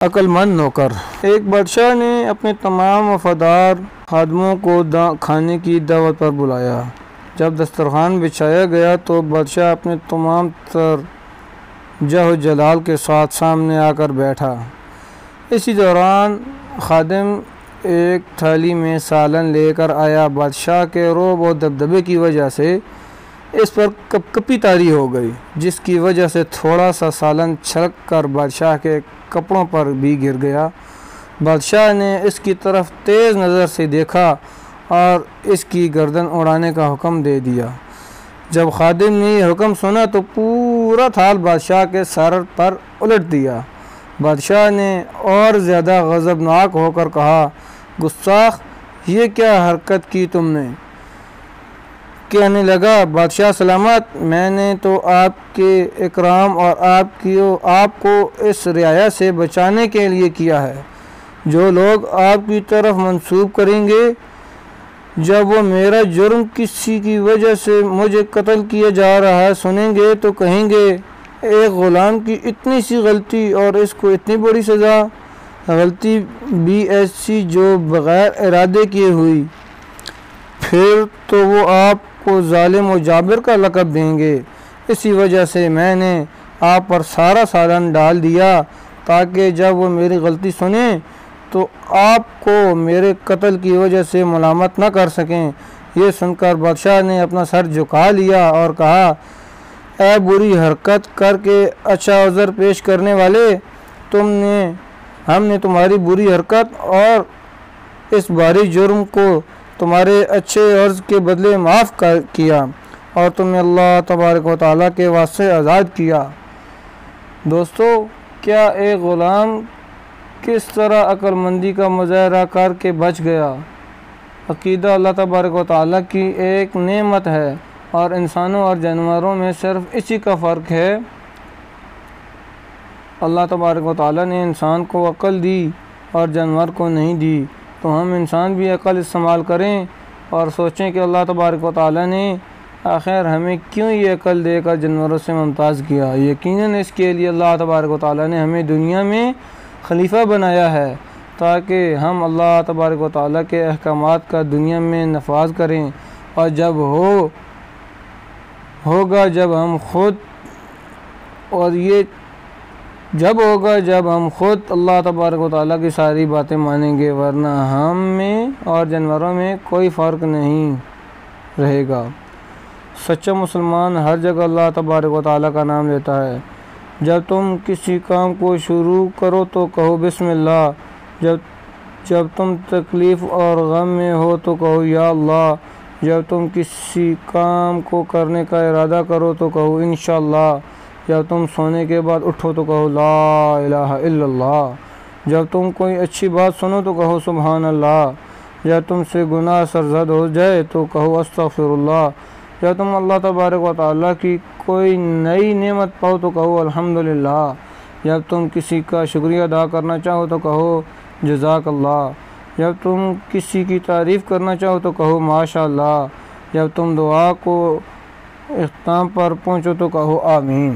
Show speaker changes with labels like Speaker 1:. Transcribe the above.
Speaker 1: अक्लमंद नौकर। एक बादशाह ने अपने तमाम वफादार खादमों को खाने की दावत पर बुलाया। जब दस्तरखान बिछाया गया तो बादशाह अपने तमाम तर जह जलाल के साथ सामने आकर बैठा। इसी दौरान खादिम एक थाली में सालन लेकर आया। बादशाह के रोब और दबदबे की वजह से इस पर कपकपी तारी हो गई, जिसकी वजह से थोड़ा सा सालन छलक कर बादशाह के कपड़ों पर भी गिर गया। बादशाह ने इसकी तरफ तेज़ नज़र से देखा और इसकी गर्दन उड़ाने का हुक्म दे दिया। जब खादिम ने यह हुक्म सुना तो पूरा थाल बादशाह के सर पर उलट दिया। बादशाह ने और ज़्यादा गज़बनाक होकर कहा, गुस्ताख, ये क्या हरकत की तुमने? कहने लगा, बादशाह सलामत, मैंने तो आपके इकराम और आपको इस रियाया से बचाने के लिए किया है। जो लोग आपकी तरफ मंसूब करेंगे, जब वो मेरा जुर्म किसी की वजह से मुझे कत्ल किया जा रहा है सुनेंगे तो कहेंगे, एक ग़ुलाम की इतनी सी गलती और इसको इतनी बड़ी सज़ा, गलती भी ऐसी जो बग़ैर इरादे किए हुई। फिर तो वो आपको ज़ालिम और जाबिर का लक़ब देंगे। इसी वजह से मैंने आप पर सारा सालन डाल दिया ताकि जब वो मेरी गलती सुने तो आपको मेरे कत्ल की वजह से मलामत न कर सकें। ये सुनकर बादशाह ने अपना सर झुका लिया और कहा, ऐ बुरी हरकत करके अच्छा उज़र पेश करने वाले, हमने तुम्हारी बुरी हरकत और इस भारी जुर्म को तुम्हारे अच्छे अर्ज़ के बदले माफ़ किया और तुम्हें अल्लाह तबारक व तआला के वास्ते आज़ाद किया। दोस्तों, क्या एक ग़ुलाम किस तरह अक्लमंदी का मुज़ाहरा करके बच गया? अक़ीदा अल्लाह तबारक व तआला की एक नेमत है और इंसानों और जानवरों में सिर्फ़ इसी का फ़र्क है। अल्लाह तबारक व तआला ने इंसान को अक़ल दी और जानवर को नहीं दी, तो हम इंसान भी अक़ल इस्तेमाल करें और सोचें कि अल्लाह तबारक व तआला ने आखिर हमें क्यों ये अक़ल देकर जानवरों से मुमताज़ किया। यकीनन इसके लिए अल्लाह तबारक व तआला ने हमें दुनिया में खलीफा बनाया है ताकि हम अल्लाह तबारक व तआला के अहकामात का दुनिया में नफाज करें। और जब होगा जब हम खुद अल्लाह तबारक व तआला की सारी बातें मानेंगे, वरना हम में और जानवरों में कोई फ़र्क नहीं रहेगा। सच्चा मुसलमान हर जगह अल्लाह तबारक व तआला का नाम लेता है। जब तुम किसी काम को शुरू करो तो कहो बिस्मिल्लाह। जब तुम तकलीफ़ और गम में हो तो कहो या अल्लाह। जब तुम किसी काम को करने का इरादा करो तो कहो इंशाअल्लाह। जब तुम सोने के बाद उठो तो कहो ला इलाहा इल्लल्लाह। जब तुम कोई अच्छी बात सुनो तो कहो सुभान अल्लाह। जब तुमसे गुनाह सरज़द हो जाए तो कहो अस्तग़फिरुल्लाह। जब तुम अल्लाह तबारक व तआला की कोई नई नेमत पाओ तो कहो अल्हम्दुलिल्लाह। जब तुम किसी का शुक्रिया अदा करना चाहो तो कहो जज़ाकल्लाह। जब तुम किसी की तारीफ़ करना चाहो तो कहो माशाअल्लाह। जब तुम दुआ को इख्तिताम पर पहुँचो तो कहो आमीन।